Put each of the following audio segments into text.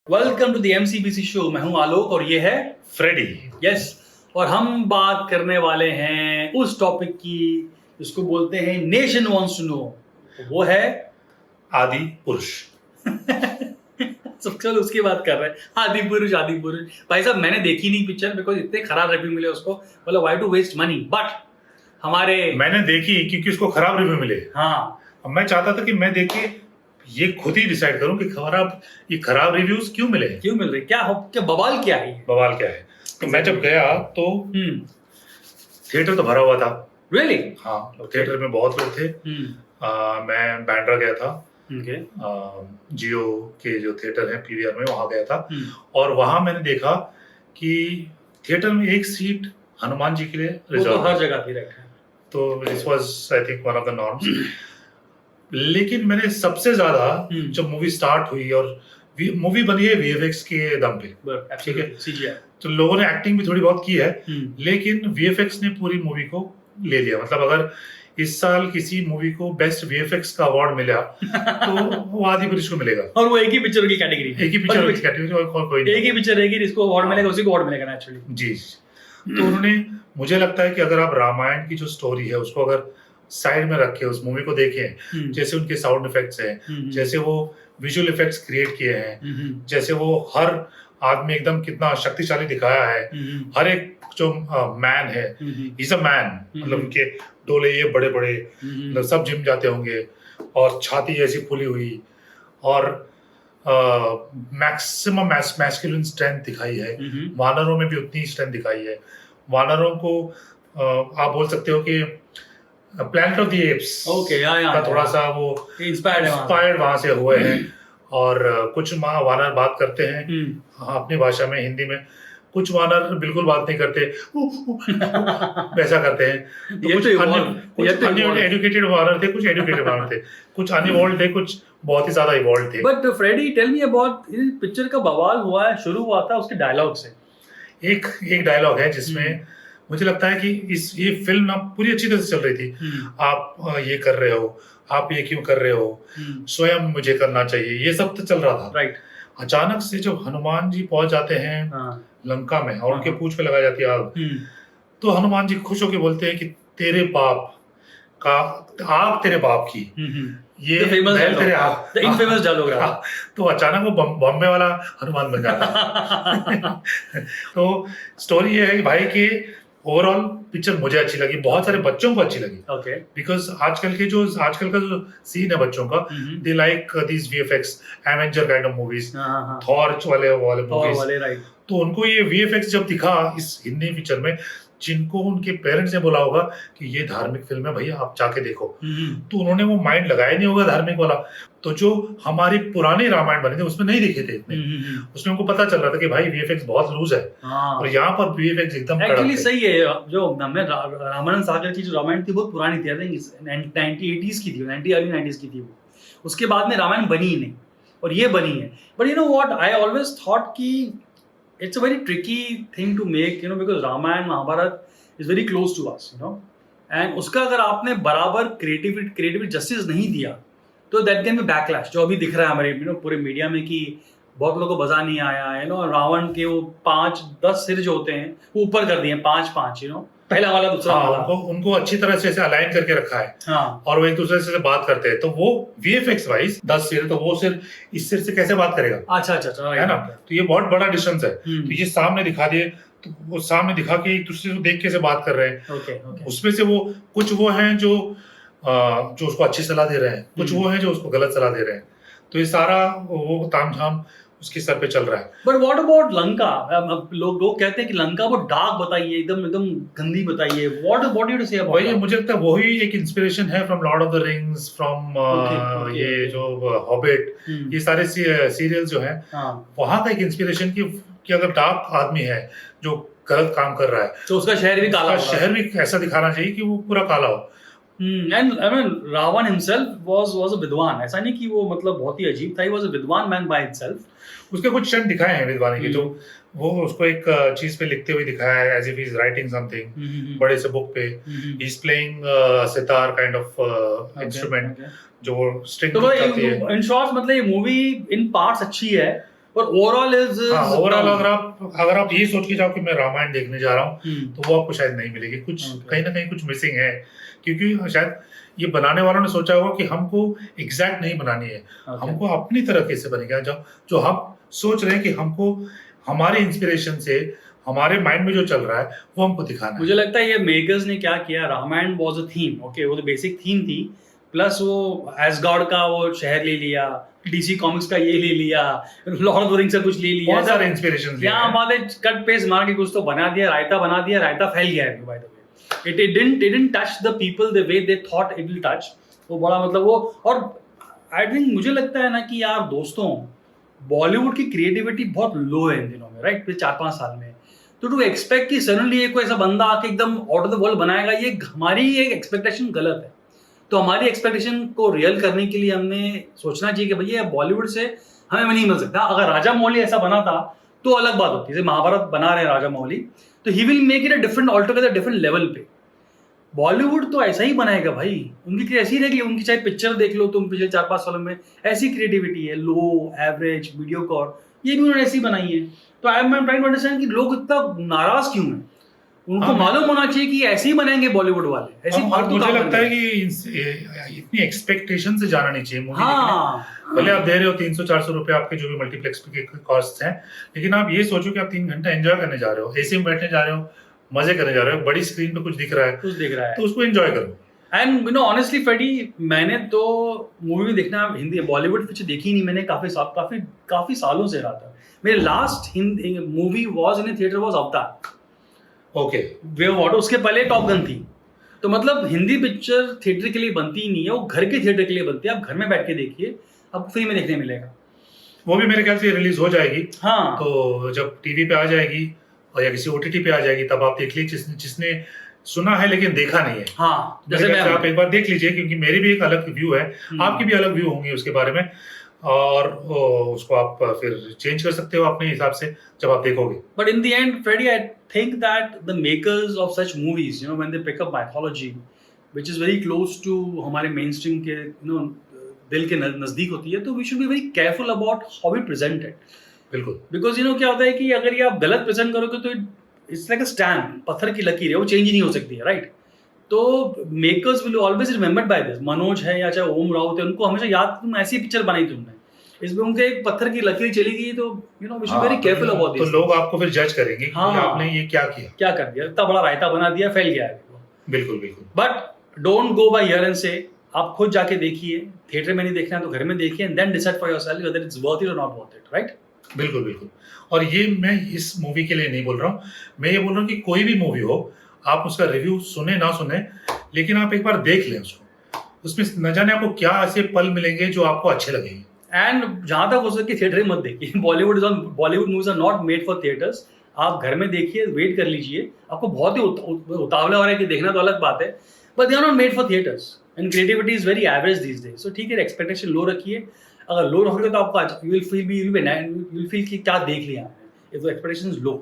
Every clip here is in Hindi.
Welcome to the MCBC show. मैं हूं आलोक और ये है फ्रेडी। यस। और हम बात करने वाले हैं उस टॉपिक की जिसको बोलते हैं नेशन वांट्स टू नो। वो है आदि पुरुष। सब चल उसकी बात कर रहे हैं। आदि पुरुष आदि पुरुष। भाई साहब मैंने देखी नहीं पिक्चर बिकॉज इतने खराब रिव्यू मिले उसको, मतलब why to waste money. But हमारे मैंने देखी क्योंकि उसको खराब रिव्यू मिले। हाँ अब मैं चाहता था कि मैं देख के ये खुद ही डिसाइड करूं कि ये खराब रिव्यूज क्यों मिले, क्यों मिल रही, क्या बवाल क्या है, बवाल क्या है। तो मैं जब गया तो थिएटर तो भरा हुआ था। रियली? हाँ, थिएटर में बहुत लोग थे। मैं बैंड्रा गया था। जियो के जो थिएटर है पीवीआर में, वहां गया था। और वहां मैंने देखा कि थिएटर में एक सीट हनुमान जी के लिए रिजर्व, तो हर जगह भी रखा है। तो this was I think one of the norms. लेकिन मैंने सबसे ज्यादा जब मूवी स्टार्ट हुई और मूवी बनी है वीएफएक्स के दम पे, ठीक है, सीजीआई, तो लोगों ने एक्टिंग भी थोड़ी बहुत की है, लेकिन वीएफएक्स ने पूरी मूवी को ले लिया। मतलब अगर इस साल किसी मूवी को बेस्ट वीएफएक्स का अवार्ड मिला तो वो आदि पुरुष को मिलेगा। और वो एक ही पिक्चर की कैटेगरी, एक ही पिक्चर की कैटेगरी, और कोई नहीं। एक ही पिक्चर रहेगी जिसको अवार्ड मिलेगा उसी को अवार्ड मिलेगा नेचुरली। जी। तो उन्होंने, मुझे लगता है कि अगर आप रामायण की जो स्टोरी है उसको अगर साइड में रखे, उस मूवी को देखें, जैसे उनके साउंड इफेक्ट्स हैं, जैसे वो विजुअल इफेक्ट्स क्रिएट किए हैं, जैसे वो हर आदमी एकदम कितना शक्तिशाली दिखाया है, हर एक जो मैन है, इज अ मैन, मतलब उनके डोले ये बड़े बड़े, मतलब सब जिम जाते होंगे, और छाती ऐसी फुली हुई, और मैक्सिमम मैस्कुलिन स्ट्रेंथ दिखाई है। वानरों में भी उतनी स्ट्रेंथ दिखाई है। वानरों को आप बोल सकते हो कि प्लैनेट ऑफ द एप्स का थोड़ा सा वो इंस्पायर्ड वहां से हुए हैं। और कुछ वानर बात करते हैं अपनी भाषा में, हिंदी में। कुछ वानर बिल्कुल बात नहीं करते, वैसा करते हैं। तो कुछ एजुकेटेड वानर थे, कुछ एजुकेटेड वानर थे, कुछ अनइवॉल्व थे, कुछ बहुत ही ज्यादा इवॉल्व थे। But Freddy tell me about इस पिक्चर का बवाल हुआ है, शुरू हुआ था उसके डायलॉग से। एक डायलॉग है जिसमें मुझे लगता है कि ये फिल्म ना पूरी अच्छी तरह से चल रही थी। आप ये कर रहे हो, आप ये क्यों कर रहे हो, स्वयं मुझे करना चाहिए, ये सब तो चल रहा था। राइट। अचानक से जब हनुमान जी पहुंच जाते हैं लंका में और उनके पूंछ पे लगाई जाती है आग, तो हनुमान जी खुश होकर बोलते हैं कि तेरे बाप का आग तेरे बाप की, ये तेरे आग, इनफेमस डायलॉग रहा। तो अचानक वो बॉम्बे वाला हनुमान बन जाता। तो स्टोरी ये है कि भाई की ओवरऑल पिक्चर मुझे अच्छी लगी, बहुत सारे बच्चों को अच्छी लगी। ओके। बिकॉज आजकल का जो सीन है बच्चों का, they like these VFX Avenger kind of movies, Thor वाले मूवीज। तो उनको ये वीएफएक्स जब दिखा इस हिंदी पिक्चर में, जिनको उनके पेरेंट्स ने बोला होगा कि ये धार्मिक फिल्म है भैया आप जाके देखो, तो उन्होंने वो माइंड लगाया नहीं होगा धार्मिक वाला। तो जो हमारी पुरानी रामायण बने थे उसमें नहीं दिखे थे इतने, उसमें उनको पता चल रहा था कि भाई वीएफएक्स बहुत लूज है। और यहाँ पर वीएफएक्स एकदम एक्चुअली सही है। जो रामानंद सागर की जो रामायण थी बहुत पुरानी थी, आई थिंक 1980s की थी, अर्ली 90s की थी वो। उसके बाद में रामायण बनी ही नहीं और ये बनी है। But you know what, I always thought कि it's a very tricky thing to make, you know, because Ramayana Mahabharat is very close to us, you know, and उसका अगर आपने बराबर क्रिएटिव जस्टिस नहीं दिया तो that can be backlash, जो अभी दिख रहा है हमारे पूरे मीडिया में कि बहुत लोगों को मजा नहीं आया है, नो। रावण के वो 5-10 सिर जो होते हैं वो ऊपर कर दिए 5-5, यू नो, पहला वाला दूसरा वाला। उनको अच्छी तरह से अलाइन करके रखा है। और वो एक दूसरे से बात करते हैं, तो वो वीएफएक्स वाइज 10 सिर, तो वो सिर इस सिर से कैसे बात करेगा? अच्छा है ना। तो ये बहुत बड़ा डिस्टेंस है। तो ये सामने दिखा दिए, तो वो सामने दिखा के एक दूसरे को देख के बात कर रहे हैं। उसमें से वो कुछ वो हैं जो उसको अच्छी सलाह दे रहे हैं, कुछ वो हैं जो उसको गलत सलाह दे रहे हैं। तो ये सारा वो तामझाम उसके सर पे चल रहा है। But what about Lanka? लोग कहते हैं कि लंका वो डार्क बताइए, एकदम गंदी बताइए। What you to say about? वही मुझे लगता है वही एक इंस्पिरेशन है from Lord of the Rings, from ये जो हॉबिट, ये सारे सीरियल जो हैं, वहां का एक इंस्पिरेशन कि अगर डार्क आदमी है जो गलत काम कर रहा है तो उसका शहर भी काला, शहर भी ऐसा दिखाना चाहिए कि वो पूरा काला हो। And I mean, Ravan himself was a विद्वान। ऐसा नहीं कि वो मतलब बहुत ही अजीब था, he was a विद्वान man by himself। उसके कुछ क्षण दिखाए हैं विद्वान के, तो वो उसको एक चीज पे लिखते हुए दिखाया है, as if he is writing something, बड़े से बुक पे। he is playing sitar kind of instrument, जो वो स्ट्रिंग करती है। In short, मतलब ये मूवी इन पार्ट्स अच्छी है और ओवरऑल ओवरऑल अगर आप ये सोच के जाओ कि मैं रामायण देखने जा रहा हूँ तो वो आपको शायद नहीं मिलेगी, कुछ कहीं ना कहीं कुछ मिसिंग है, क्योंकि शायद ये बनाने वालों ने सोचा होगा कि हमको एग्जैक्ट नहीं बनानी है, हमको अपनी तरीके से बनेगा, जो हम सोच रहे हैं कि हमको हमारे इंस्पिरेशन से हमारे माइंड में जो चल रहा है वो हमको दिखाना है। मुझे लगता है ये मेकर्स ने क्या किया, Ramayan was a theme, okay, वो तो बेसिक थीम थी, प्लस वो एसगॉर्ड का वो शहर ले लिया, डीसी कॉमिक्स का ये ले लिया, लॉर्ड ऑफ द रिंग्स से कुछ ले लिया, बहुत सारे इंस्पिरेशंस यहाँ हमारे कट पेस्ट मार के कुछ तो बना दिया, रायता फैल गया है by the way. It didn't touch the people the way they thought it will touch. वो बड़ा मतलब वो, और आई थिंक मुझे लगता है ना कि यार दोस्तों, बॉलीवुड की क्रिएटिविटी बहुत लो है इन दिनों में, राइट, पिछले 4-5 साल में। तो टू एक्सपेक्ट कि सडनली कोई ऐसा बंदा आके एकदम आउट ऑफ द वर्ल्ड बनाएगा, ये हमारी एक एक्सपेक्टेशन गलत है। तो हमारी एक्सपेक्टेशन को रियल करने के लिए हमने सोचना चाहिए कि भैया बॉलीवुड से हमें नहीं मिल सकता। अगर राजा मौली ऐसा बना था तो अलग बात होती है, जैसे महाभारत बना रहे हैं राजा मौली, तो he will make it a different, altogether different level पे। बॉलीवुड तो ऐसा ही बनाएगा भाई, उनकी ऐसी रहेगी, उनकी चाहे पिक्चर देख लो तुम पिछले 4-5 सालों में, ऐसी क्रिएटिविटी है, लो, एवरेज, मीडियोकर, ये भी उन्होंने ऐसी बनाई है। तो I am trying to understand कि लोग इतना नाराज क्यों हैं। उनको मालूम होना चाहिए कि ऐसे ही बनाएंगे बॉलीवुड वाले, ऐसी फालतू। मुझे लगता है कि इतनी एक्सपेक्टेशन से जाना नहीं चाहिए मूवी देखने। भले आप दे रहे हो 300-400 रुपए आपके जो भी मल्टीप्लेक्स के कॉस्ट हैं, लेकिन आप ये सोचो कि आप 3 घंटा एंजॉय करने जा रहे हो, एसी में बैठने जा रहे हो, मजे करने जा रहे हो, बड़ी स्क्रीन पे कुछ दिख रहा है तो उसको एंजॉय करो। And you know honestly Freddy, मैंने तो मूवी देखना हिंदी बॉलीवुड पिक्चर देखी नहीं मैंने काफी सालों से रहा था। मेरे last Hindi movie was in theatre was अवतार, ओके, वेव वाटर, उसके पहले टॉप गन थी। तो मतलब हिंदी पिक्चर थिएटर के लिए बनती ही नहीं है, वो घर के थिएटर के लिए बनती है। आप घर में बैठ के देखिए, आपको फ्री में देखने मिलेगा। वो भी मेरे ख्याल से रिलीज हो जाएगी, हाँ, तो जब टीवी पे आ जाएगी और या किसी ओटीटी पे आ जाएगी तब आप देख लीजिए, जिसने सुना है लेकिन देखा नहीं है। हाँ, जैसे आप एक बार देख लीजिए, क्योंकि मेरी भी एक अलग व्यू है, आपकी भी अलग व्यू होंगे उसके बारे में, और उसको आप फिर चेंज कर सकते हो अपने हिसाब से जब आप देखोगे। But in the end Freddy, I think that the makers of such movies, you know, when they pick up mythology which is very close to हमारे मेन स्ट्रीम के, यू नो, दिल के नजदीक होती है, तो we should be very careful about how we present it. बिल्कुल, बिकॉज यू नो क्या होता है कि अगर ये आप गलत प्रेजेंट करोगे तो इट्स लाइक अ स्टैम्प, पत्थर की लकीर है, वो चेंज ही नहीं हो सकती है, राइट। तो makers will always remembered by this. Manoj है या चाहे ओम राउत है, उनको हमेशा याद, तुम ऐसी पिक्चर बनाई तुमने, इसमें उनके एक पत्थर की लकीर चली गई, तो you know we should very careful about this. तो लोग आपको फिर जज करेंगे कि आपने ये क्या कर दिया, इतना बड़ा रायता बना दिया, फैल गया है। बिल्कुल बिल्कुल। But don't go by hear and say, आप खुद जाके देखिए, थिएटर में नहीं देखना है तो घर में देखिए, and then decide for yourself whether it's worth it और नॉट वर्थ इट, राइट। बिल्कुल बिल्कुल। और ये मैं इस मूवी के लिए नहीं बोल रहा हूँ, मैं ये बोल रहा हूँ कि कोई भी मूवी हो, आप उसका रिव्यू सुने ना सुने, लेकिन आप एक बार देख लें उसको, उसमें न जाने आपको क्या ऐसे पल मिलेंगे जो आपको अच्छे लगेंगे। एंड जहां तक हो सके थिएटर मत देखिए, Bollywood movies are not made for theatres. आप घर में देखिए, वेट कर लीजिए, आपको बहुत ही उतावला हो रहा है कि देखना तो अलग बात है, but they are not made for theatres and creativity is very average these days. So ठीक है, एक्सपेक्टेशन लो रखिए। अगर लो रखोगे तो आपको यू विल फील कि क्या देख लिया आपने, ये तो एक्सपेक्टेशंस लो।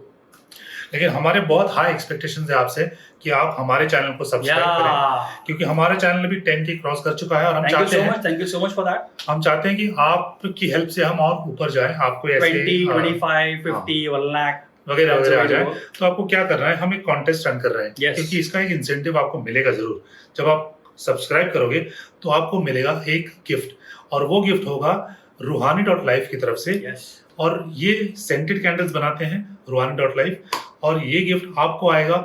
लेकिन हमारे बहुत हाई एक्सपेक्टेशंस है आपसे कि आप हमारे चैनल को सब्सक्राइब करें, क्योंकि हमारा चैनल भी 10K क्रॉस कर चुका है, और हम चाहते हैं, thank you so much for that. हम चाहते हैं कि आपकी हेल्प से हम और ऊपर जाएं, आपको ऐसे 20, 25, 50, 1 लाख वगैरह वगैरह आ जाए। तो आपको क्या करना है, हम एक कॉन्टेस्ट रन कर रहे हैं, yes. क्योंकि इसका एक इंसेंटिव आपको मिलेगा जरूर। जब आप सब्सक्राइब करोगे तो आपको मिलेगा एक गिफ्ट, और वो गिफ्ट होगा रूहानी.life की तरफ से। yes. और ये सेंटेड कैंडल्स बनाते हैं रूहानी.life, और ये गिफ्ट आपको आएगा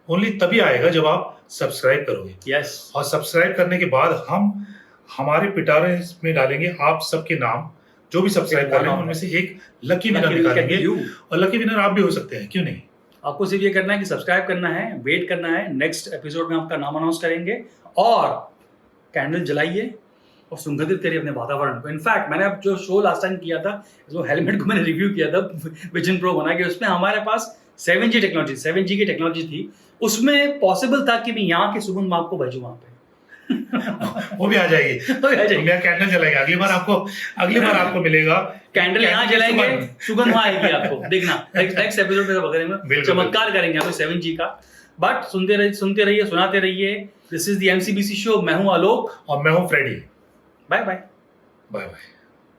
ओनली तभी आएगा जब आप सब्सक्राइब करोगे। yes. और सब्सक्राइब करने के बाद हम हमारे पिटारे में डालेंगे आप सबके नाम, जो भी सब्सक्राइब कर रहे हैं उनमें से एक लकी विनर निकालेंगे, और लकी विनर आप भी हो सकते हैं, क्यों नहीं। आपको सिर्फ ये करना है कि सब्सक्राइब करना है, वेट करना है, नेक्स्ट एपिसोड में आपका नाम अनाउंस करेंगे, और कैंडल जलाइए और सुगंधित करिए अपने वातावरण को। इनफैक्ट मैंने अब जो शो लास्ट टाइम किया था, जो हेलमेट को मैंने रिव्यू किया था विजन प्रो बना के, उसमें हमारे पास 7G की टेक्नोलॉजी थी, उसमें पॉसिबल था कि मैं यहाँ की सुगंध आपको भेजूं वहां पे। वो भी आ जाएगी, मैं कैंडल जलाएगा, अगली बार आपको मिलेगा कैंडल यहाँ जलाएंगे, सुगंध वहां आएगी आपको, देखना नेक्स्ट एपिसोड में वगैरह में चमत्कार करेंगे यहाँ पे 7G का। बट सुनते रहिए, सुनाते रहिए। This is the MCBC show. मैं हूँ आलोक और मैं हूँ Freddy. Bye bye. Bye bye.